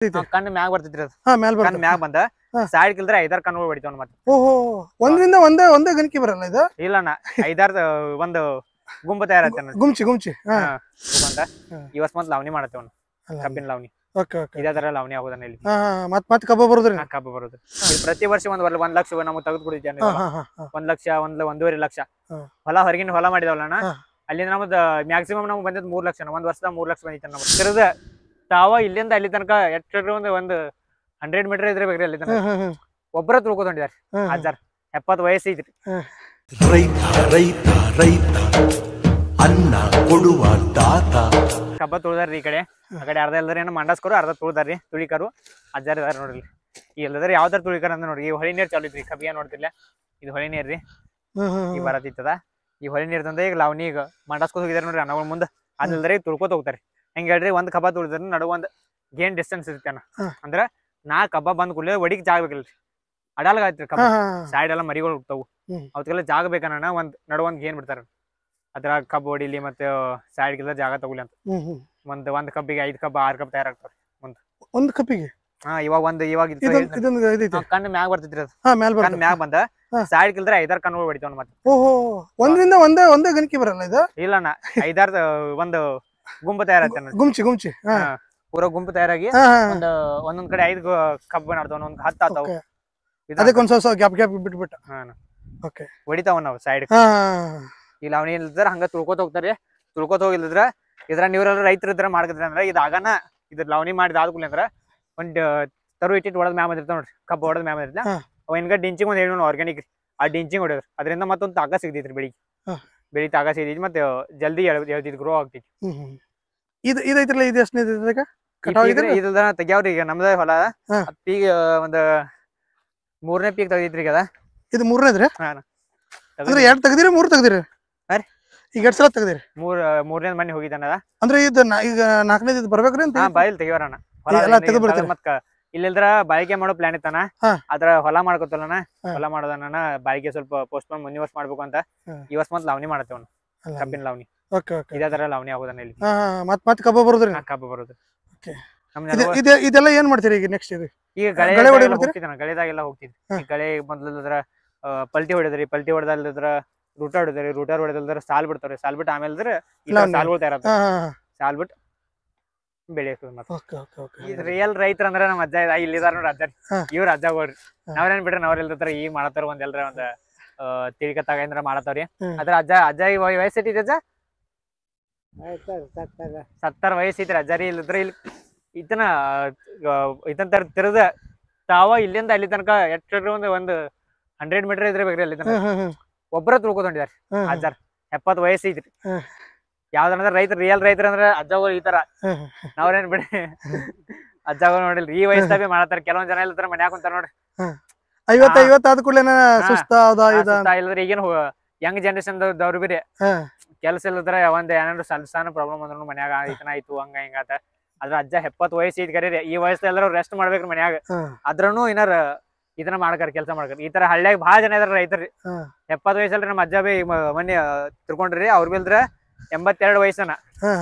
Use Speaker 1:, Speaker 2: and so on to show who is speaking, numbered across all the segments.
Speaker 1: ಕಣ್ಣು ಮ್ಯಾಗ ಬರ್ತೈತ್ರಿ ಅದು.
Speaker 2: ಹಾ ಮ್ಯಾಲ್
Speaker 1: ಕಣ್ಣು ಮ್ಯಾಗ ಬಂದ ಸೈಡ್ ಕಿಲ್ದ್ರೆ 5-6 ಕಣ್ಣುಗಳು ಹೊಡಿತಾವ ಮತ್ತೆ.
Speaker 2: ಓಹೋ ಒಂದ್ರಿಂದ ಒಂದೇ ಗಣಕಿ ಬರಲ್ಲ ಇದು?
Speaker 1: ಇಲ್ಲಣ್ಣ 5-6 ಒಂದು ಗುಂಪು ತಯಾರತ್ತೆ.
Speaker 2: ಗುಂಚಿ
Speaker 1: ಅಂತ ಇವತ್ ಮತ್ ಲಾವಣಿ ಮಾಡತ್ತೇವ್ ಕಬ್ಬಿನ ಲಾವಣಿ. ಇದೇ ತರ ಲಾವಣಿ ಆಗೋದನ್ನ ಇಲ್ಲಿ
Speaker 2: ಮತ್ ಕಬ್ಬ ಬರೋದ್ರಿ?
Speaker 1: ಕಬ್ಬ ಬರೋದು. ಪ್ರತಿ ವರ್ಷ 1 ಲಕ್ಷ ನಮ್ಗೆ ತೆಗೆದು ಕೊಡಿದ್ದೇನೆ. 1 ಲಕ್ಷ 1.5 ಲಕ್ಷ ಹೊಲ ಹೊರಗಿನ ಹೊಲ ಮಾಡಿದವಲ್ಲಣ್ಣ. ಅಲ್ಲಿಂದ ನಮ್ದು ಮ್ಯಾಕ್ಸಿಮಮ್ ನಮ್ಗೆ ಬಂದಿದ್ 3 ಲಕ್ಷ. ಒಂದ್ ವರ್ಷದ 3 ಲಕ್ಷ ಬಂದಿತ್ತು ನಮ್ಗೆ. ತಿರ್ದ ತಾವ ಇಲ್ಲಿಂದ ಅಲ್ಲಿ ತನಕ ಎಷ್ಟು ಒಂದು 100 ಮೀಟರ್ ಇದ್ರೆ ಬೇಕ್ರಿ. ಅಲ್ಲಿ ತನಕ ಒಬ್ಬರ ತುಳ್ಕೊಕೊಂಡಿದ್ದಾರೆ. 70 ವಯಸ್ಸು ಐತ್ರಿ.
Speaker 3: ಅನ್ನ ಕೊಡುವ ದಾತ.
Speaker 1: ಕಬ್ಬ ತುಳಿದಾರ್ರಿ ಈ ಕಡೆ. ಆ ಕಡೆ ಅರ್ಧ ಎಲ್ಲದಾರ ಏನೋ ಮಂಡಸ್ಕರು, ಅರ್ಧ ತುಳಿದಾರ್ರಿ ತುಳಿಕರು. ಅಜ್ಜಾರ ಇದಾರ ನೋಡ್ರಿ. ಈ ಎಲ್ಲದಾರ ಯಾವ ತರ ತುಳಿಕರ ಅಂತ ನೋಡ್ರಿ. ಈ ಹೊಳಿ ನೀರ್ ಚಾಲು ಐತ್ರಿ. ಕಬ್ಬಿಯ ನೋಡ್ತಿರ್ಲ, ಇದು ಹೊಳಿ ನೀರ್ ರೀ. ಈ ಬರತ್ತಿತ್ತದ ಈ ಹೊಳಿ ನೀರ್ ತಂದ ಈಗ ಲಾವಣಿ ಈಗ ಮಂಡಸ್ಕೊತ ಹೋಗಿದಾರೆ ನೋಡ್ರಿ. ಅನ್ನಗಳ ಮುಂದೆ ಅದಲ್ದರೆ ತುಳ್ಕೊತ ಹೋಗ್ತಾರೆ. ಹೆಂಗ ಹೇಳ್ರಿ, ಒಂದ್ ಕಬ್ಬ ತುಳಿದ್ರ ನಡು ಒಂದ್ ಗೇನ್ ಡಿಸ್ಟೆನ್ಸ್ ಇರುತ್ತೆ ಅಣ್ಣ. ಅಂದ್ರ ನಾ ಕಬ್ಬ ಬಂದ್ ಕೂಡಲೇ ಒಡಿಗೆ ಜಾಗ ಬೇಕಿಲ್ರಿ. ಅಡಾಲ್ಗ ಆಯ್ತ್ರಿ ಕಬ್ಬ. ಸೈಡ್ ಎಲ್ಲ ಮರಿಗಳು ಹೋಗ್ತಾವು. ಅವಕ್ಕೆಲ್ಲ ಜಾಗ ಬೇಕಣ್ಣ. ನಡು ಒಂದ್ ಗೇನ್ ಬಿಡ್ತಾರ. ಅದ್ರ ಕಬ್ಬು ಹೊಡಿಲಿ ಮತ್ತೆ ಸೈಡ್ಗೆಲ್ಲ ಜಾಗ ತಗೊಳ್ಳಿ ಅಂತ. ಒಂದ್ ಕಬ್ಬಿಗೆ 5 ಕಬ್ಬ 6 ಕಬ್ಬ ತಯಾರಾಗ್ತಾವ್ರಿ.
Speaker 2: ಒಂದ್ ಕಬ್ಬಿಗೆ
Speaker 1: ಇವಾಗ ಕಣ್ಣು ಮ್ಯಾಗ ಬರ್ತೈತ್ರಿ ಅದು. ಕಣ್ಣು ಮ್ಯಾಗ ಬಂದ ಸೈಡ್ ಕಿಲ್ದ್ರೆ 5-6 ಕಣ್ಣುಗಳು ಹೊಡಿತಾವ ಮತ್ತೆ.
Speaker 2: ಓಹೋ ಒಂದ್ರಿಂದ ಒಂದೇ ಗಣಕಿ ಬರಲ್ಲ ಇದು?
Speaker 1: ಇಲ್ಲಣ್ಣ 5-6 ಒಂದು ಗುಂಪು ತಯಾರತ್ತೆ.
Speaker 2: ಗುಂಚಿ
Speaker 1: ಪೂರ ಗುಂಪು ತಯಾರಾಗಿ ಒಂದೊಂದ್ ಕಡೆ 5 ಕಬ್ಬು ನಾಡ್ತಾವ. ಒಂದ್ 10 ಆತಾವ.
Speaker 2: ಅದಕ್ಕೊಂದ್ ಸ್ವಲ್ಪ ಗ್ಯಾಪ್ ಬಿಟ್ಬಿಟ್ಟ
Speaker 1: ಹೊಡಿತಾವ ನಾವು ಸೈಡ್. ಈ ಲಾವಣಿ ಇಲ್ದ್ರ ಹಂಗ ತುಳ್ಕೊತ ಹೋಗ್ತಾರೆ. ತುಳ್ಕೊತ ಹೋಗಿಲ್ದ್ರ ಇದ್ರ ನೀವ್ರೆಲ್ಲ ರೈತರು ಇದ್ರ ಮಾಡ್ತಿದ್ರ ಅಂದ್ರ ಇದಾಗನ ಇದ್ರ ಲಾವಣಿ ಮಾಡಿದ ಆದ್ಕೂಲ ಅಂದ್ರ ಒಂದ್ ತರು ಇಟ್ಟಿಟ್ಟು ಹೊಡೆದ್ ಮ್ಯಾಮ್ ಬಂದಿರ್ತಾವ ನೋಡ್ರಿ. ಕಬ್ಬ ಹೊಡೆದ್ ಮ್ಯಾಮ್ ಬಂದಿರ್ತ ಅವ ಹಿಂಗ ಡಿಂಚಿಂಗ್ ಒಂದ್ ಹೇಳಿ ಆರ್ಗ್ಯಾನಿಕ್ ರೀ. ಆ ಡಿಂಚಿಂಗ್ ಹೊಡೆದ್ರಿ. ಅದರಿಂದ ಮತ್ತೊಂದು ತಾಗ ಸಿಗ್ತೈತ್ರಿ. ಬೆಳಿ ತಾಗ ಸಿಗ್ತೈತಿ. ಮತ್ತೆ ಜಲ್ದಿ ಎಳ್ದಿದ್ ಗ್ರೋ ಆಗ್ತೈತಿ.
Speaker 2: ಇದೈತ್ರಲ್ಲ ಇದು ಎಷ್ಟು
Speaker 1: ಇದನ್ನ ತೆಗ್ಯಾವ್ರಿ. ಈಗ ನಮ್ದ ಹೊಲ ಪೀಗ್ ಒಂದ್ 3ನೇ ಪೀಕ್ ತೆಗದಿತ್ರಿ. ಈಗ
Speaker 2: ಇದು 3ನೇದ್ರಿ? ಅಂದ್ರೆ 2 ತೆಗ್ದಿರಿ 3 ತೆಗ್ದಿರಿ? ಈಗ 2 ಸಲ ತೆಗ್ದಿರಿ?
Speaker 1: 3ನೇ ಮನೆ ಹೋಗಿದ್ದಾನ.
Speaker 2: ಅಂದ್ರೆ ಇದು ಈಗ 4ನೇದು ಬರ್ಬೇಕ್ರಿ ಅಂತ?
Speaker 1: ಬಾಯಿಲ್ ತೆಗಿಯೋರಣ್ಣ. ಮತ್ ಇಲ್ಲಿಲ್ದ್ರ ಬಾಳಿಕೆ ಮಾಡೋ ಪ್ಲಾನ್ ಇತ್ತಾನ. ಅದ್ರ ಹೊಲ ಮಾಡ್ಕೊತಲ್ಲಣ್ಣ. ಹೊಲ ಮಾಡೋದನ್ನ ಬಾಳಿಕೆ ಸ್ವಲ್ಪ ಪೋಸ್ಟ್ಪೋನ್ ಮುಂದಿನ ವರ್ಷ ಮಾಡ್ಬೇಕು ಅಂತ ಈ ವರ್ಷ ಮತ್ ಲಾವಣಿ ಮಾಡತ್ತೇವ್. ಕಬ್ಬಿನ ಲಾವಣಿ ಇದೇ ತರ ಲಾವಣಿ ಆಗೋದನ್ನ ಇಲ್ಲಿ.
Speaker 2: ಮತ್ ಕಬ್ಬ ಬರೋದ್ರಿ?
Speaker 1: ಕಬ್ಬ ಬರೋದು.
Speaker 2: ಇದೆಲ್ಲ ಏನ್ ಮಾಡ್ತೀರಿ ಈಗ ನೆಕ್ಸ್ಟ್?
Speaker 1: ಈಗ ಗಳೆದಾಗೆಲ್ಲ ಹೋಗ್ತಿದ್ವಿ. ಗಳೆ ಮೊದ್ಲದ್ರ ಪಲ್ಟಿ ಹೊಡೆದ್ರಿ. ಪಲ್ಟಿ ಹೊಡೆದಲ್ದ್ರ ರೂಟರ್ ಹೊಡೆದ್ರಿ. ರೂಟರ್ ಹೊಡೆದಲ್ದ್ರ ಸಾಲ್ ಬಿಡ್ತಾವ್ರಿ. ಸಾಲ್ ಬಿಟ್ಟು ಆಮೇಲೆ ಸಾಲ್ಗಳು ತಯಾರ. ಸಾಲ್ ಬಿಟ್ಟು ಬೆಳೆ ರಿಯಲ್ ರೈತರ ಅಂದ್ರ ನಮ್ಮ ಅಜ್ಜ ಇಲ್ಲಿದಾರ ನೋಡ್ರಿ. ಅಜ್ಜ ಇವ್ರ ಅಜ್ಜಗೋಳ್ರಿ. ನಾವ್ರೇನ್ ಬಿಡ್ರಿ ನಾವ್ರೆಲ್ದಾರ ಈಗ ಮಾಡತ್ತಾರ. ಒಂದೆಲ್ರ ಒಂದ್ ತಿಳ್ಕತ್ತಾಗ ಮಾಡತಾವ್ರಿ. ಅದ್ರ ಅಜ್ಜ ವಯಸ್ಸು ಐತಿ ಅಜ್ಜ? 70 ವಯಸ್ಸು ಐತ್ರಿ ಅಜ್ಜಾರಿ. ಇಲ್ಲಿದ್ರ ಇಲ್ಲಿ ಇದನ್ ತಿರ್ದ ತಾವ ಇಲ್ಲಿಂದ ಅಲ್ಲಿ ತನಕ ಎಷ್ಟು ಒಂದು 100 ಮೀಟರ್ ಇದ್ರೆ ಬೇಕ್ರಿ. ಅಲ್ಲಿ ತನಕ ಒಬ್ಬರ ತುಳ್ಕೊಕೊಂಡಿದ್ದಾರೆ. 70 ವಯಸ್ಸು ಐತ್ರಿ. ಯಾವ್ದಂದ್ರ ರಿಯಲ್ ರೈತರ ಅಂದ್ರ ಅಜ್ಜಗಳು ಈ ತರ. ನಾವ್ರೇನ್ ಬಿಡಿ ಅಜ್ಜಗಳು ನೋಡಿಲ್ರಿ. ಈ ವಯಸ್ಸಾಗ ಮಾಡತಾರ. ಕೆಲವೊಂದ್ ಜನ ಇಲ್ತಾರ ಮನ್ಯಾಗ ಕುಂತಾರ ನೋಡ್ರಿ.
Speaker 2: 50 ಆದ ಕೂಡಲೇ
Speaker 1: ಇಲ್ಲದ್ರ ಈಗೇನು ಯಂಗ್ ಜನರೇಷನ್ ದವ್ರು ಬಿರಿ ಕೆಲ್ಸ ಇಲ್ಲದ್ರ ಒಂದ್ ಏನಾದ್ರು ಸಣ್ಣ ಪ್ರಾಬ್ಲಮ್ ಅಂದ್ರು ಮನ್ಯಾಗ ಈತನ ಆಯ್ತು ಹಂಗ ಹಿಂಗಾತ. ಅದ್ರ ಅಜ್ಜ 70 ವಯಸ್ಸು ಐತಿ ಕರೀರಿ. ಈ ವಯಸ್ಸ ಎಲ್ಲರೂ ರೆಸ್ಟ್ ಮಾಡ್ಬೇಕ್ರಿ ಮನ್ಯಾಗ. ಅದ್ರನು ಏನಾರ ಇದನ್ನ ಮಾಡ್ಕಾರ, ಕೆಲಸ ಮಾಡ್ಕಾರ. ಈ ತರ ಹಳ್ಳಿಯಾಗ ಬಾಳ ಜನ ಇದಾರ ರೈತರಿ. 70 ವಯಸ್ಸಲ್ರಿ. ನಮ್ಮ ಅಜ್ಜ ಬಿ ಮೊನ್ನೆ ತಿರ್ಕೊಂಡ್ರಿ. ಅವ್ರ ಬಿಲ್ದ್ರ 82 ವಯಸ್ಸನ.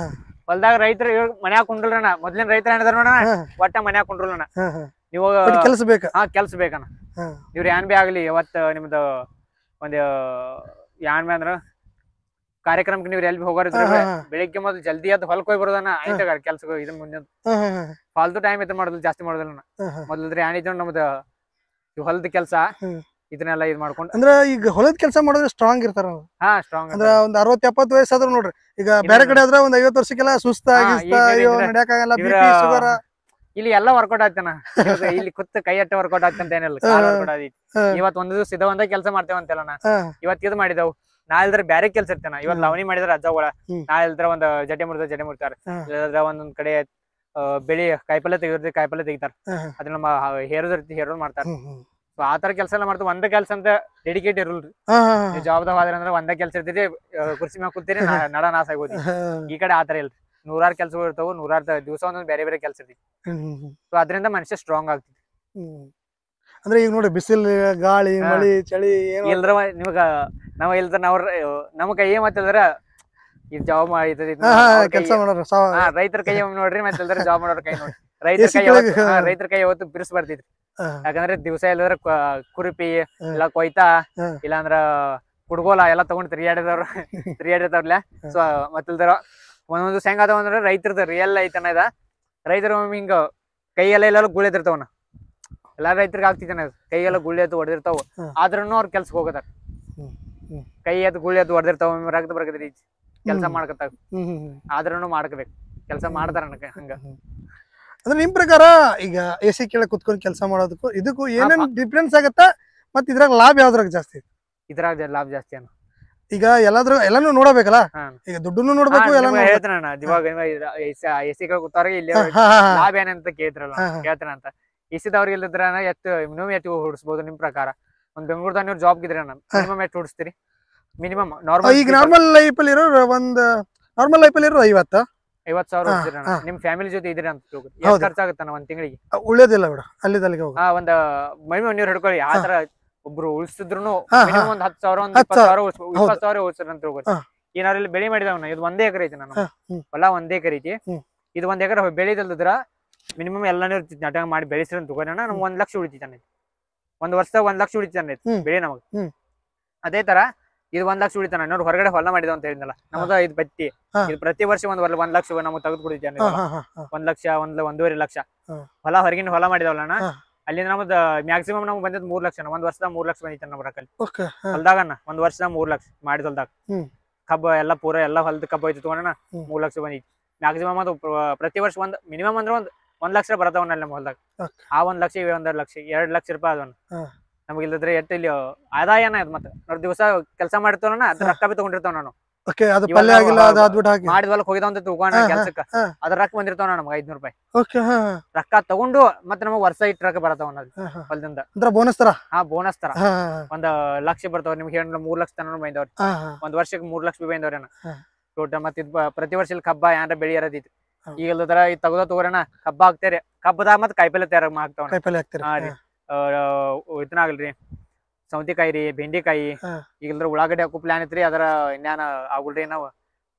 Speaker 1: ಹೊಲ್ದಾಗ ರೈತರು ಮನ್ಯಾಗ ಕುಂಡ್ರಣ್ಣ. ಮೊದ್ಲಿನ ರೈತರ ಏನಿದಾರ ನೋಡಣ ಒಟ್ಟ ಮನ್ಯಾಗ ಕುಂಡ್ರಲ್ಲಣ್ಣ. ನೀವು ಕೆಲ್ಸ ಬೇಕಣ್ಣ. ಇವ್ರ ಏನ್ ಬಿ ಆಗ್ಲಿ ಇವತ್ತು ನಿಮ್ದು ಒಂದ್ ಏನ್ ಬಿ ಅಂದ್ರ ಕಾರ್ಯಕ್ರಮಕ್ಕೆ ನೀವ್ ಎಲ್ಲಿ ಹೋಗೋರಿದ್ರೆ ಬೆಳಿಗ್ಗೆ ಮೊದಲು ಜಲ್ದಿ ಅದ್ ಹೊಲಕ್ ಹೋಗಿ ಬರೋದನ್ನ ಆಯ್ತ ಕೆಲ್ಸ. ಇದನ್ ಮುಂದೆ ಫಾಲ್ತು ಟೈಮ್ ಇದ್ ಮಾಡೋದಿಲ್ಲ, ಜಾಸ್ತಿ ಮಾಡೋದಿಲ್ಲ. ಮೊದ್ಲಿದ್ರೆ ಏನಿದ್ರು ನಮ್ದು ಹೊಲದ ಕೆಲ್ಸ ಇದನ್ನೆಲ್ಲ ಇದ್ ಮಾಡ್ಕೊಂಡು.
Speaker 2: ಅಂದ್ರ ಈಗ ಹೊಲದ ಕೆಲಸ ಮಾಡೋದ್ರೆ ಸ್ಟ್ರಾಂಗ್ ಇರ್ತಾರ.
Speaker 1: ಸ್ಟ್ರಾಂಗ್
Speaker 2: ಅಂದ್ರ ಒಂದ್ 60-70 ವಯಸ್ಸಾದ್ರು ನೋಡ್ರಿ. ಈಗ ಬೇರೆ ಕಡೆ ಆದ್ರೆ ಒಂದ್ 50 ವರ್ಷಕ್ಕೆಲ್ಲ ಸುಸ್ತಾಗಿ ನಡ್ಯಾಕಾಗಲ್ಲ, BP ಶುಗರ್.
Speaker 1: ಇಲ್ಲಿ ಎಲ್ಲಾ ವರ್ಕೌಟ್ ಆಗ್ತಾನ. ಇಲ್ಲಿ ಕುತ್ತ ಕೈ ಅಟ್ಟ ವರ್ಕೌಟ್ ಆಗ್ತಂತ ಏನಿಲ್ಲ. ವರ್ಕೌಟ್ ಆದಿ ಇವತ್ ಒಂದ್ ದಿವಸ ಒಂದೇ ಕೆಲಸ ಮಾಡ್ತೇವ ಅಂತೆಲ್ಲ. ಇವತ್ ಇದು ಮಾಡಿದೆವು. ನಾಳೆ ಬ್ಯಾರೆ ಕೆಲ್ಸ ಇರ್ತೇನ. ಇವತ್ ಲಾವಣಿ ಮಾಡಿದ್ರ ಅಜ್ಜಗಳ. ನಾಳೆ ಒಂದ್ ಜಡೆ ಮುಡ್ತಾರ. ಇಲ್ಲದ್ರ ಒಂದೊಂದ್ ಕಡೆ ಬೆಳಿ ಕಾಯಿಪಲ್ಲೆ ತೆಗಿತಾರ. ಅದನ್ನ ಹೇರೋದ್ ಮಾಡ್ತಾರ. ಸೊ ಆತರ ಕೆಲಸ ಎಲ್ಲ ಮಾಡ್ತಾವ. ಒಂದೇ ಕೆಲಸ ಅಂತ ಡೆಡಿಕೇಟ್ ಇರಲ್ರಿ. ಜಾಬ್ದಾಗ ಅಂದ್ರೆ ಒಂದೇ ಕೆಲಸ ಇರ್ತೀರಿ. ಕುರ್ಸಿ ಮ್ಯಾಗ ಕೂತೀರಿ, ನಡ ನಾಶ ಆಗೋದಿ. ಈ ಕಡೆ ಆತರ ಇಲ್ರಿ. 100 ಕೆಲಸಗಳು ಇರ್ತಾವ. 100 ದಿವಸ ಒಂದೊಂದ್ ಬೇರೆ ಬೇರೆ ಕೆಲಸ ಇರ್ತೈತಿ. ಸೊ ಅದ್ರಿಂದ ಮನುಷ್ಯ ಸ್ಟ್ರಾಂಗ್ ಆಗ್ತೈತಿ.
Speaker 2: ಅಂದ್ರೆ ಈಗ ನೋಡಿ ಬಿಸಿಲು, ಗಾಳಿ, ಮಳಿ, ಚಳಿ
Speaker 1: ಇಲ್ದ್ರ ನಿಮಗ ನಾವ್ ಇಲ್ದ್ರ ನಮ್ ಕೈ ಮತ್ತಿಲ್ದ್ರ ಈ ಜಾಬ್
Speaker 2: ಕೆಲಸ ಮಾಡೋರು
Speaker 1: ರೈತರ ಕೈ ನೋಡ್ರಿ. ಮತ್ತೆ ಜಾಬ್ ಮಾಡೋರ್ ಕೈ ನೋಡ್ರಿ. ರೈತರ ಕೈ ಯಾವತ್ತು ಬಿರ್ಸ್ ಬರ್ತೈತ್ರಿ. ಯಾಕಂದ್ರೆ ದಿವಸ ಎಲ್ಲಾದ್ರ ಕುರುಪಿ ಇಲ್ಲ ಕೊಯ್ತಾ ಇಲ್ಲಾಂದ್ರ ಕುಡ್ಗೋಲ ಎಲ್ಲಾ ತಗೊಂಡ್ ತಿರ್ಗಾಡಿರ್ತಾವ್ರಲ್ಲ. ಸೊ ಮತ್ತಿಲ್ದಾರ ಒಂದೊಂದು ಹೆಂಗ್ ಅದಾವ ಅಂದ್ರ ರೈತರದ ರಿಯಲ್ ಐತನ ಇದ. ರೈತರು ಹಿಂಗ ಕೈಯೆಲ್ಲ ಎಲ್ಲೆಲ್ಲ ಗುಳಿತಿರ್ತಾವನ. ಎಲ್ಲಾ ರೈತರಿಗೆ ಆಗ್ತಿದ್ದಾನೆ ಕೈಯೆಲ್ಲ ಗುಳ್ಳಿ ಎದ್ದು ಹೊಡೆದಿರ್ತಾವ. ಆದ್ರೂ ಅವ್ರ ಕೆಲ್ಸಕ್ಕೆ ಹೋಗತಾರ. ಕೈ ಎದ್ದು ಗುಳ್ಳಿ ಎದ್ದು ಹೊಡೆದಿರ್ತಾವ, ರಕ್ತ ಬರ್ತೈತಿ, ಕೆಲ್ಸ ಮಾಡ್ಕತ್ತಾಗ. ಆದ್ರೂ ಮಾಡ್ಕೋಬೇಕು, ಕೆಲ್ಸ ಮಾಡ್ತಾರ ಹಂಗ.
Speaker 2: ಅಂದ್ರೆ ನಿಮ್ ಪ್ರಕಾರ ಈಗ AC ಕೆಳಗೆ ಕುತ್ಕೊಂಡು ಕೆಲಸ ಮಾಡೋದಕ್ಕೂ ಇದಕ್ಕೂ ಏನೇನ್ ಡಿಫ್ರೆನ್ಸ್ ಆಗತ್ತಾ? ಮತ್ ಇದ್ರಾಗ ಲಾಭ ಯಾವ್ದ್ರಾಗ ಜಾಸ್ತಿ?
Speaker 1: ಇದ್ರಾಗ ಲಾಭ ಜಾಸ್ತಿ ಅನ್ನ.
Speaker 2: ಈಗ ಎಲ್ಲಾನು ನೋಡಬೇಕಲ್ಲ, ಈಗ ದುಡ್ಡನ್ನು ನೋಡ್ಬೇಕು.
Speaker 1: ಹೇಳ್ತಾನ ಇವಾಗ AC ಕೂತಾರ ಇಲ್ಲಿ ಲಾಭ ಏನಂತ ಕೇಳ್ತಾರಲ್ಲ, ಕೇಳ್ತಾನ ಅಂತ. AC ದವ್ರಿಗೆ ಇಲ್ದಿದ್ರ ಮಿನಿಮಮ್ ಎತ್ತು ಹೊಡಿಸ್ಬೋದು ನಿಮ್ ಪ್ರಕಾರ? ಒಂದ್ ಬೆಂಗಳೂರದಾಗ ನೀವು ಜಾಬ್ ಇದ್ರೆ ಮಿನಿಮಮ್ ಎಷ್ಟು ಹೊಡಿಸ್ತೀರಿ? ಮಿನಿಮಮ್ ನಾರ್ಮಲ್
Speaker 2: ಈಗ ನಾರ್ಮಲ್ ಲೈಫಲ್ಲಿ ಇರೋ
Speaker 1: 50,000 ಹೊಡಿಸ್ತೀರ. ನಿಮ್ ಫ್ಯಾಮಿಲಿ ಜೊತೆ ಇದ್ರಿ ಅಂತ ಎಷ್ಟು ಖರ್ಚಾಗುತ್ತಾನ ಒಂದ್ ತಿಂಗಳಿಗೆ?
Speaker 2: ಉಳಿಯೋದಿಲ್ಲ ಬಿಡ, ಅಲ್ಲಿಗೆ ಹೋಗ.
Speaker 1: ಒಂದ್ ಮಿನಿಮಮ್ ನೀವ್ ಹಿಡ್ಕೊಳ್ಳಿ. ಆತರ ಒಬ್ರು ಉಳಿಸಿದ್ರು ಮಿನಿಮಮ್ ಒಂದ್ 10,000 ಒಂದ್ 20,000 ಉಳಿಸ್ತಾರ ಅಂತ ಹೋಗ್ರಿ. ಏನಾರ ಇಲ್ಲಿ ಬೆಳೆ ಮಾಡಿದವನ ಇದು 1 ಎಕರೆ ಐತಿ, ನನ್ನ ಹೊಲ 1 ಎಕರೆ ಐತಿ. ಇದು 1 ಎಕರೆ ಬೆಳೆದಲ್ದ್ರ ಮಿನಿಮಮ್ ಎಲ್ಲ ನೀವು ನಾಟಕ ಮಾಡಿ ಬೆಳೆಸ್ರಿ ಅಂತ ತಗೋಣ, ನಮ್ಗೆ 1 ಲಕ್ಷ ಉಳಿತಾನೆ. ಒಂದ್ ವರ್ಷದಾಗ 1 ಲಕ್ಷ ಉಳಿತಾನೆ ಬೆಳೆ ನಮಗ್. ಅದೇ ತರ ಇದು 1 ಲಕ್ಷ ಉಳಿತಾನ. ನೋಡಿ ಹೊರಗಡೆ ಹೊಲ ಮಾಡಿದ ಅಂತ ಹೇಳಿದ್ನಲ್ಲ, ನಮ್ದು ಇದು ಬತ್ತಿ. ಇದು ಪ್ರತಿ ವರ್ಷ 1 ಲಕ್ಷ ನಮಗ್ ತೆಗೆದು ಕೊಡ್ತಿದ್ದಾನೆ. 1 ಲಕ್ಷ 1.5 ಲಕ್ಷ ಹೊಲ ಹೊರಗಿನ ಹೊಲ ಮಾಡಿದವಲ್ಲ. ಅಲ್ಲಿ ನಮ್ದು ಮ್ಯಾಕ್ಸಿಮಮ್ ನಮ್ಗೆ ಬಂದಿದ್ 3 ಲಕ್ಷ. 1 ವರ್ಷದಾಗ 3 ಲಕ್ಷ ಬಂದಿತ್ತು ನಮ್ಮ ರೊಕ್ಕಲ್ಲಿ ಹೊಲ್ದಾಗನ್ನ. 1 ವರ್ಷದಾಗ 3 ಲಕ್ಷ ಮಾಡಿದ ಹೊಲ್ದಾಗ. ಕಬ್ಬ ಎಲ್ಲ ಪೂರ ಎಲ್ಲ ಹೊಲದ ಕಬ್ಬ ಐತಿ ತಗೊಂಡ 3 ಲಕ್ಷ ಬಂದಿತ್ತು ಮ್ಯಾಕ್ಸಿಮಮ್. ಅದು ಪ್ರತಿ ವರ್ಷ ಮಿನಿಮಮ್ ಅಂದ್ರೆ 1 ಲಕ್ಷ ಬರತಾವನ್ನ ನಮ್ಮ ಹೊಲ್ದಾಗ. ಆ 1 ಲಕ್ಷ 1.5 ಲಕ್ಷ 2 ಲಕ್ಷ ರೂಪಾಯಿ ಅದನ್ನ ನಮ್ಗೆ ಇಲ್ಲದ್ರೆ ಎಟ್ಟು ಇಲ್ಲಿ ಆದಾಯನ ಅದು. ಮತ್ತೆ ನೋಡಿ ದಿವಸ ಕೆಲಸ ಮಾಡಿರ್ತಾವಣ್ಣ, ಅದ್ರ ರೊಕ್ಕ ಬಿ ತಗೊಂಡಿರ್ತಾವ. ನಾನು ಮಾಡಿದ ಹೊಲಕ್ ಹೋಗಿದಾವ ಅಂತ ತಗೋಣ ಕೆಲ್ಸಕ್ಕ, ಅದ್ರ ರೊಕ್ಕ ಬಂದಿರ್ತಾವ ನಮ್ಗೆ 500 ರೂಪಾಯಿ ರೊಕ್ಕ ತಗೊಂಡು. ಮತ್ತೆ ನಮಗ್ ವರ್ಷ ಇಟ್ಟು ರೊಕ್ಕ ಬರತಾವ ಹೊಲದಿಂದ.
Speaker 2: ಬೋನಸ್ ತರ.
Speaker 1: ಬೋನಸ್ ತರ 1 ಲಕ್ಷ ಬರ್ತಾವ ನಿಮ್ಗೆ. 3 ಲಕ್ಷ ತನ ಬೈದವ್ರಿ. 1 ವರ್ಷಕ್ಕೆ 3 ಲಕ್ಷ ಬೈದವ್ರಿ ಟೋಟಲ್. ಮತ್ತೆ ಕಬ್ಬ ಕಬ್ಬ ಏನಾರ ಬೆಳಿ ಇರೋದಿತ್ತು. ಈಗ ಇಲ್ಲದ್ರ ಇದು ತಗೋದ ತಗೋರಣ ಕಬ್ಬ ಹಾಕ್ತೇರಿ. ಕಬ್ಬದಾಗ ಮತ್ತೆ ಕಾಯಿಪಲ್ಲೆ ತಯಾರ ಆಗ್ತಾವ. ಇದನ್ನ ಆಗಲ್ರಿ, ಸೌತಿಕಾಯಿ ರೀ, ಬೆಂಡಿಕಾಯಿ. ಈಗಲ್ದ್ರ ಉಳ್ಳಾಗಡ್ಡಿ ಹಾಕೋ ಪ್ಲಾನ್ ಐತ್ರಿ. ಅದರ ಇನ್ಯಾನ ಆಗುಲ್ರಿ. ನಾವು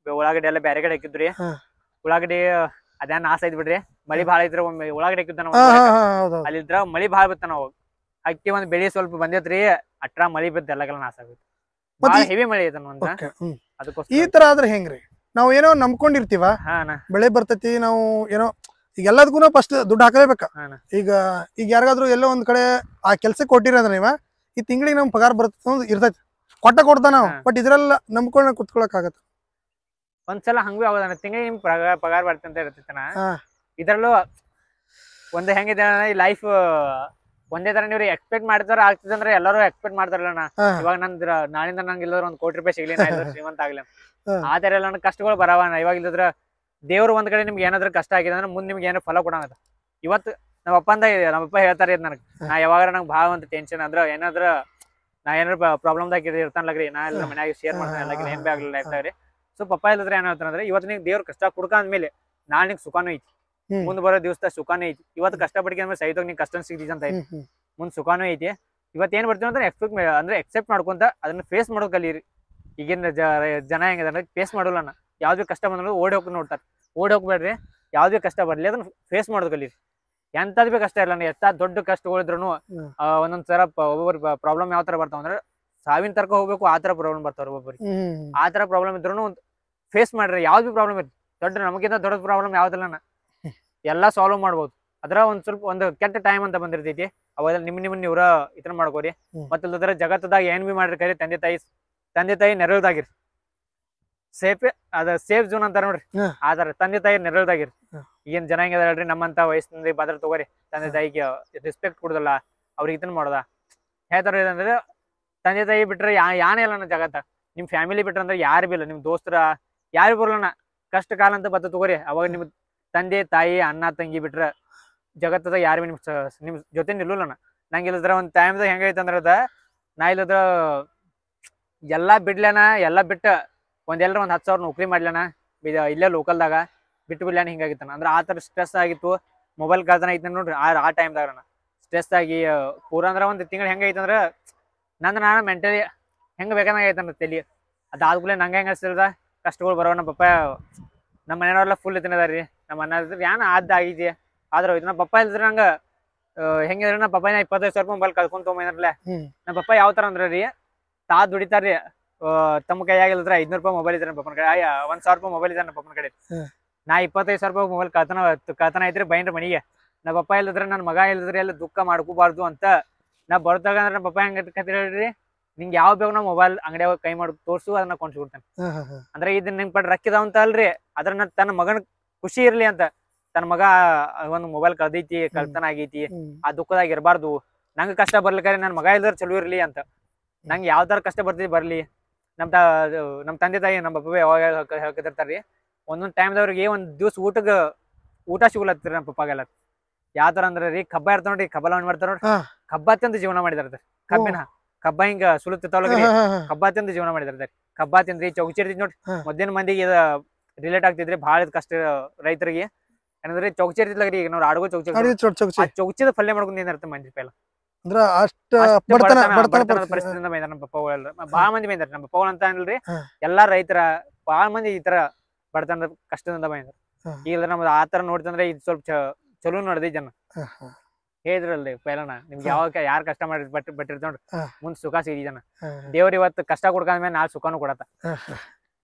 Speaker 1: ಉಳ್ಳಾಗಡ್ಡಿ ಎಲ್ಲ ಬ್ಯಾರೆ ಕಡೆ ಹಾಕಿದ್ರಿ. ಉಳ್ಳಾಗಡ್ಡಿ ಅದೇನ್ ನಾಶ ಐತ್ ಬಿಡ್ರಿ. ಮಳಿ ಬಾಳ ಐತ್ರಿ. ಒಮ್ಮೆ ಉಳ್ಳಾಗಡ್ಡಿ ಹಾಕಿದ್ದ ಅಲ್ಲಿದ್ರ ಮಳಿ ಬಾಳ ಬಿತ್ತ. ನಾವು ಅಕ್ಕಿ ಒಂದ್ ಬೆಳಿ ಸ್ವಲ್ಪ ಬಂದೈತ್ರಿ, ಅಟ್ರಾ ಮಳಿ ಬಿದ್ದ ಎಲ್ಲಗೆಲ್ಲ ನಾಶ ಆಗುತ್ತೆ. ಹೆವಿ ಮಳಿ ಐತ ಅದಕ್ಕೋಸ್ಕರ.
Speaker 2: ಈ ತರ ಆದ್ರೆ ಹೆಂಗ್ರಿ? ನಾವ್ ಏನೋ ನಂಬ್ಕೊಂಡಿರ್ತೀವ, ಬೆಳೆ ಬರ್ತೈತಿ, ನಾವು ಏನೋ ಈಗ ಎಲ್ಲದಕ್ಕೂ ಫಸ್ಟ್ ದುಡ್ಡು ಹಾಕಲೇಬೇಕ. ಈಗ ಯಾರಿಗಾದ್ರು ಎಲ್ಲೋ ಒಂದ್ ಕಡೆ ಆ ಕೆಲ್ಸಕ್ಕೆ ಕೊಟ್ಟಿರಿ ಅಂದ್ರೆ ನೀವ ಈ ತಿಂಗಳಿಗೆ ನಮ್ ಪಗಾರ ಬರ್ತೈತಿ ಇರ್ತೈತಿ, ಕೊಡ್ತಾನ ನಾವು. ಬಟ್ ಇದ್ರೆಲ್ಲ ನಂಬ್ಕೊಂಡ್ ಕುತ್ಕೊಳಕ್ ಆಗತ್ತ.
Speaker 1: ಒಂದ್ಸಲ ಹಂಗೂ ಆಗೋದ ತಿಂಗಳಿಗೆ ನಿಮ್ ಪಗಾರ ಬರ್ತಂತ ಇರ್ತೈತನ. ಇದ್ರಲ್ಲೂ ಒಂದ್ ಹೆಂಗಿದೆ ಈ ಲೈಫ್ ಒಂದೇ ತರ ನೀವು ಎಕ್ಸ್ಪೆಕ್ಟ್ ಮಾಡ್ತಾರ ಆಗ್ತದಂದ್ರೆ ಎಲ್ಲರೂ ಎಕ್ಸ್ಪೆಕ್ಟ್ ಮಾಡ್ತಾರಲ್ಲ. ಇವಾಗ ನಂದ್ರ ನಾಳಿಂದ ನಂಗೆ ಇಲ್ಲದ್ರ 1 ಕೋಟಿ ರೂಪಾಯಿ ಸಿಗ್ಲಿ, ಶ್ರೀಮಂತ ಆಗ್ಲಿ. ಆ ತರ ಎಲ್ಲ ಕಷ್ಟಗಳು ಬರವಣ. ಇವಾಗ ಇಲ್ಲದ್ರ ದೇವ್ರು ಒಂದ್ ಕಡೆ ನಿಮ್ಗೆ ಏನಾದ್ರು ಕಷ್ಟ ಆಗಿದೆ ಅಂದ್ರೆ ಮುಂದ್ ನಿಮ್ಗೆ ಏನಾದ್ರು ಫಲ ಕೊಡೋಣ. ಇವತ್ತು ನಮ್ಮಪ್ಪ ಹೇಳ್ತಾರೆ ನನಗೆ, ನಾ ಯಾವಾಗ ನಂಗೆ ಭಾಳ ಒಂದು ಟೆನ್ಷನ್ ಅಂದ್ರ ಏನಾದ್ರ ನಾ ಏನಾದ್ರು ಪ್ರಾಬ್ಲಮ್ದಾಗ ಇರ್ತಾನಲ್ರಿ, ನಾ ಎಲ್ಲ ಮನ್ಯಾಗ ಶೇರ್ ಮಾಡ್ತಾನೆ ಎಲ್ಲ ಏನ್ ಬಿ ಆಗ್ಲಿ ಲೈಫ್ದಾಗ ರೀ. ಸೊ ಪಪ್ಪ ಇಲ್ಲದ್ರೆ ಏನ್ ಹೇಳ್ತಾನಂದ್ರೆ, ಇವತ್ತು ನಿಂಗೆ ದೇವ್ರ ಕಷ್ಟ ಕುಡ್ಕಂದ್ಮೇಲೆ ನಾಳೆ ನಿಂಗೆ ಸುಖಾನು ಐತಿ, ಮುಂದ್ ಬರೋ ದಿವಸದಾಗ ಸುಖಾನು ಐತಿ. ಇವತ್ತು ಕಷ್ಟ ಪಡ್ಕೆ ಅಂದ್ರೆ ಸಹಿತ ನಿಂಗೆ ಕಷ್ಟ ಸಿಗ್ತೈತಿ ಅಂತ ಐತಿ, ಮುಂದ್ ಸುಖಾನು ಐತಿ. ಇವತ್ತು ಏನ್ ಬರ್ತೀವಿ ಅಂದ್ರೆ ಎಕ್ಸೆಪ್ಟ್ ಮಾಡ್ಕೊಂತ ಅದನ್ನ ಫೇಸ್ ಮಾಡೋದ್ ಕಲೀರಿ. ಈಗಿನ ಜನ ಹೆಂಗಂದ್ರೆ ಫೇಸ್ ಮಾಡೋಲ್ಲ. ಯಾವ್ದು ಕಷ್ಟ ಬಂದ್ರು ಓಡಿ ಹೋಗಿ ನೋಡ್ತಾರೆ. ಓಡಿ ಹೋಗ್ಬೇಡ್ರಿ, ಯಾವ್ದೇ ಕಷ್ಟ ಬರ್ಲಿ ಅದನ್ನ ಫೇಸ್ ಮಾಡೋದ್ ಕಲೀರಿ. ಎಂತದ್ ಬಿ ಕಷ್ಟ ಇಲ್ಲ, ಎಷ್ಟ ದೊಡ್ಡ ಕಷ್ಟಗಳಿದ್ರು ಒಂದೊಂದ್ಸರ ಒಬ್ಬೊಬ್ಬರು ಪ್ರಾಬ್ಲಮ್ ಯಾವ ತರ ಬರ್ತಾವ ಅಂದ್ರೆ ಸಾವಿನ ತರ್ಕ ಹೋಗ್ಬೇಕು, ಆ ತರ ಪ್ರಾಬ್ಲಮ್ ಬರ್ತಾವ ಒಬ್ಬೊಬ್ಬರಿಗೆ. ಆ ತರ ಪ್ರಾಬ್ಲಮ್ ಇದ್ರು ಫೇಸ್ ಮಾಡ್ರಿ. ಯಾವ್ದು ಬಿ ಪ್ರಾಬ್ಲಮ್ ಇತ್ತು, ನಮಗಿಂತ ದೊಡ್ಡ ಪ್ರಾಬ್ಲಮ್ ಯಾವ್ದಿಲ್ಲ, ಎಲ್ಲಾ ಸಾಲ್ವ್ ಮಾಡ್ಬೋದು. ಅದ್ರ ಸ್ವಲ್ಪ ಒಂದು ಕೆಟ್ಟ ಟೈಮ್ ಅಂತ ಬಂದಿರ್ತೈತಿ, ಅವಾಗ ನಿಮ್ಮನ್ನ ಇವ್ರ ಇದನ್ನ ಮಾಡ್ಕೋರಿ. ಮತ್ತಲ್ಲದ್ರ ಜಗತ್ತದಾಗ ಏನ್ ಬಿ ಮಾಡ್ರಿ ಕರಿ ತಂದೆ ತಾಯಿ ನೆರಳದಾಗಿರಿ. ಸೇಫ್ ಝೋನ್ ಅಂತಾರ ನೋಡ್ರಿ, ಆತರ ತಂದೆ ತಾಯಿ ನೆರಳದಾಗಿರಿ. ಈಗೇನ್ ಜನ ಹೆಂಗ ಹೇಳ್ರಿ, ನಮ್ಮಂತ ವಯಸ್ಸಿನ ಭದ್ರ ತಗೋರಿ, ತಂದೆ ತಾಯಿಗೆ ರೆಸ್ಪೆಕ್ಟ್ ಕೊಡುದಲ್ಲ, ಅವ್ರಿಗೆ ಇದನ್ನ ಮಾಡೋದ ಹೇಳ್ತಾರ. ಇದಂದ್ರೆ ತಂದೆ ತಾಯಿ ಬಿಟ್ರೆ ಯಾನೇ ಇಲ್ಲ ಜಗತ್ತ. ನಿಮ್ ಫ್ಯಾಮಿಲಿ ಬಿಟ್ರ ಅಂದ್ರೆ ಯಾರು ಬಿ ಇಲ್ಲ, ನಿಮ್ ದೋಸ್ತರ ಯಾರು ಬರಲ್ಲ. ಕಷ್ಟ ಕಾಲ ಅಂತ ಬತ್ತ ತಗೋರಿ, ಅವಾಗ ನಿಮ್ ತಂದೆ ತಾಯಿ ಅಣ್ಣ ತಂಗಿ ಬಿಟ್ರ ಜಗತ್ತದ ಯಾರು ನಿಮ್ ಜೊತೆ ನಿಲ್ಲಲ್ಲ. ನಂಗೆ ಇಲ್ಲದ್ರ ಒಂದ್ ಟೈಮ್ದಾಗ ಹೆಂಗೈತಂದ್ರ ನಾ ಇಲ್ಲದ್ರ ಎಲ್ಲಾ ಬಿಡ್ಲೇನ, ಎಲ್ಲಾ ಬಿಟ್ಟ ಒಂದ್ 10,000 ನೌಕರಿ ಮಾಡ್ಲೇನ ಇಲ್ಲೇ ಲೋಕಲ್ದಾಗ ಬಿಟ್ಟು ಬಿಡ್ಲೇನ ಹಿಂಗಾಗಿತ್ತಾನ. ಅಂದ್ರೆ ಆ ತರ ಸ್ಟ್ರೆಸ್ ಆಗಿತ್ತು. ಮೊಬೈಲ್ ಕಳ್ತನ ಐತ ನೋಡ್ರಿ, ಆ ಟೈಮ್ದಾಗ ಸ್ಟ್ರೆಸ್ ಆಗಿ ಪೂರ ಅಂದ್ರ ಒಂದ್ ತಿಂಗಳು ಹೆಂಗೈತಂದ್ರ ನಾನು ಮೆಂಟಲಿ ಹೆಂಗ್ ಬೇಕಾದಂಗ ಐತಂದ್ರ ತಲಿ. ಅದಾದ್ಕೂಲೆ ನಂಗೆ ಹೆಂಗ ಅನ್ಸಿಲ್ದ ಕಷ್ಟಗಳು ಬರೋ. ನಮ್ಮ ಪಪ್ಪ ನಮ್ಮ ಮನೆಯವ್ರೆಲ್ಲ ಫುಲ್ ಇದನ್ನದಾರ್ರಿ. ನಮ್ಮ ಅಣ್ಣ ಏನ್ ಆಗಿದ್ಯಾ ಆದ್ರ ನಮ್ಮ ಪಪ್ಪ ಇಲ್ದ್ರ ನಂಗ ಹೆಂಗಿದ್ರ ನಮ್ಮ ಪಪ್ಪ 25,000 ರೂಪಾಯಿ ಮೊಬೈಲ್ ಕಳ್ಕೊಂಡ್ ತೊಗೊಂಬಂದ್ರಲ್ಲ. ನಮ್ಮ ಪಪ್ಪ ಯಾವ ತರ ಅಂದ್ರಿ ತಾ ದುಡಿತಾರ್ರಿ ತಮ್ಮ ಕೈಯಾಗಿಲ್ದ್ರ 500 ರೂಪಾಯಿ ಮೊಬೈಲ್ ಇದ್ರೆ ಪಪ್ಪನ ಕಡೆ 1,000 ರೂಪಾಯಿ ಮೊಬೈಲ್ ಇದ್ರೆ ನಮ್ಮ ಪಪ್ಪನ ಕಡೆ. ನಾ 25,000 ರೂಪಾಯಿ ಮೊಬೈಲ್ ಕಳ್ತನ ಐತ್ರಿ ಬೈನ್ರಿ ಮನಿಗೆ. ನಮ್ಮ ಪಪ್ಪ ಇಲ್ಲದ್ರ ನನ್ ಮಗ ಇಲ್ಲದ್ರೆ ಎಲ್ಲ ದುಃಖ ಮಾಡ್ಕೋಬಾರ್ದು ಅಂತ ನಾ ಬರ್ತಾಗ ನಮ್ಮ ಪಪ್ಪ ಹೆಂಗ ಹೇಳ್ರಿ ನಿಂಗೆ ಯಾವ ಬೇಕು ನಾ ಮೊಬೈಲ್ ಅಂಗಡಿಯಾಗ ಕೈ ಮಾಡಿ ತೋರ್ಸು ಅದನ್ನ ಕೊಂಡ್ಸ್ಬಿಡ್ತಾನೆ. ಅಂದ್ರೆ ಇದನ್ನ ನಿಂಗ್ ಪಡ್ ರಕ್ಕಿದಾವ ಅಂತ ಅಲ್ರಿ ಅದ್ರ ತನ್ನ ಮಗನ ಖುಷಿ ಇರ್ಲಿ ಅಂತ ತನ್ನ ಮಗ ಒಂದ್ ಮೊಬೈಲ್ ಕಳ್ದೈತಿ ಕಳ್ತನ ಆಗೈತಿ ಆ ದುಃಖದಾಗ ಇರಬಾರ್ದು ನಂಗೆ ಕಷ್ಟ ಬರ್ಲಿಕ್ಕೆ ನನ್ ಮಗ ಇಲ್ದ್ರ ಚಲೋ ಇರ್ಲಿ ಅಂತ. ನಂಗೆ ಯಾವ ತರ ಕಷ್ಟ ಬರ್ತೈತಿ ಬರ್ಲಿ. ನಮ್ ತಂದೆ ತಾಯಿ ನಮ್ಮ ಪಪ್ಪ ಯಾವಾಗ ಹೇಳ್ತಿರ್ತಾರ್ರಿ ಒಂದೊಂದ್ ಟೈಮ್ದವ್ರಿಗೆ ಒಂದ್ ದಿವ್ಸ ಊಟ ಸಿಗ್ಲತ್ತೀರಿ ನಮ್ಮ ಪಪ್ಪಾಗೆಲ್ಲ. ಯಾವ ತರ ಅಂದ್ರ ರೀ ಕಬ್ಬ ಇರ್ತಾವ ನೋಡ್ರಿ ಕಬ್ಬ ಲವಣ್ ಮಾಡ್ತಾರ ನೋಡ್ರಿ ಕಬ್ಬ ತಿಂದು ಜೀವನ ಮಾಡಿದಾರ. ಕಬ್ಬ ಹಿಂಗ ಸುಳುತ್ತಿರ್ತಾವಲ್ರಿ ಕಬ್ಬ ತಿಂದು ಜೀವನ ಮಾಡಿದಾರ. ಕಬ್ಬ ತಿಂದ್ರಿ ಚೌಚಿ ಇರ್ತೈತಿ ನೋಡ್ರಿ ಮೊದ್ಲಿನ ಮಂದಿಗೆ ರಿಲೇಟ್ ಆಗ್ತಿದ್ರಿ ಬಹಳ ಕಷ್ಟ ರೈತರಿಗೆ ಏನಂದ್ರೆ ಚೌಚಿ ಇರ್ತಿದ್ಲಾಗ್ರಿ. ಈಗ ನೋಡ್ರಿ ಆಡ್ಗೋ ಚೌಚಿದ ಪಲ್ಯ ಮಾಡ್ಕೊಂಡು ಏನಿರ್ತ ಮಂದಿ ಪೈಲ ಪರಿಸ್ಥಿತಿಯಿಂದ ಬೈದಾರ ನಮ್ಮ ಪಪ್ಪಗಳೆಲ್ಲ. ಬಾಳ ಮಂದಿ ಬೈದಾರ ನಮ್ಮ ಪಪ್ಪಗಳು ಅಂತ ಅನ್ಲ್ರಿ ಎಲ್ಲಾ ರೈತರ ಬಾಳ ಮಂದಿ ಈ ತರ ಬಡತನದ ಕಷ್ಟದಿಂದ ಬೈದಾರ. ಈಗ ನಮ್ದು ಆತರ ನೋಡ್ತಂದ್ರೆ ಇದು ಸ್ವಲ್ಪ ಚಲೋ ನೋಡ್ದಿ ಜನ ಹೇಳಿದ್ರಲ್ರಿ ಪೈಲನ ನಿಮ್ಗೆ ಯಾವಾಗ ಯಾರು ಕಷ್ಟ ಮಾಡಿ ಬಟ್ಟಿರ್ತ ನೋಡ್ರಿ ಮುಂದ್ ಸುಖ ಸಿಗಿ ಜನ. ದೇವ್ರ ಇವತ್ತು ಕಷ್ಟ ಕೊಡ್ಕೊಂಡ್ಮೇಲೆ ನಾಳೆ ಸುಖನೂ ಕೊಡತ್ತ.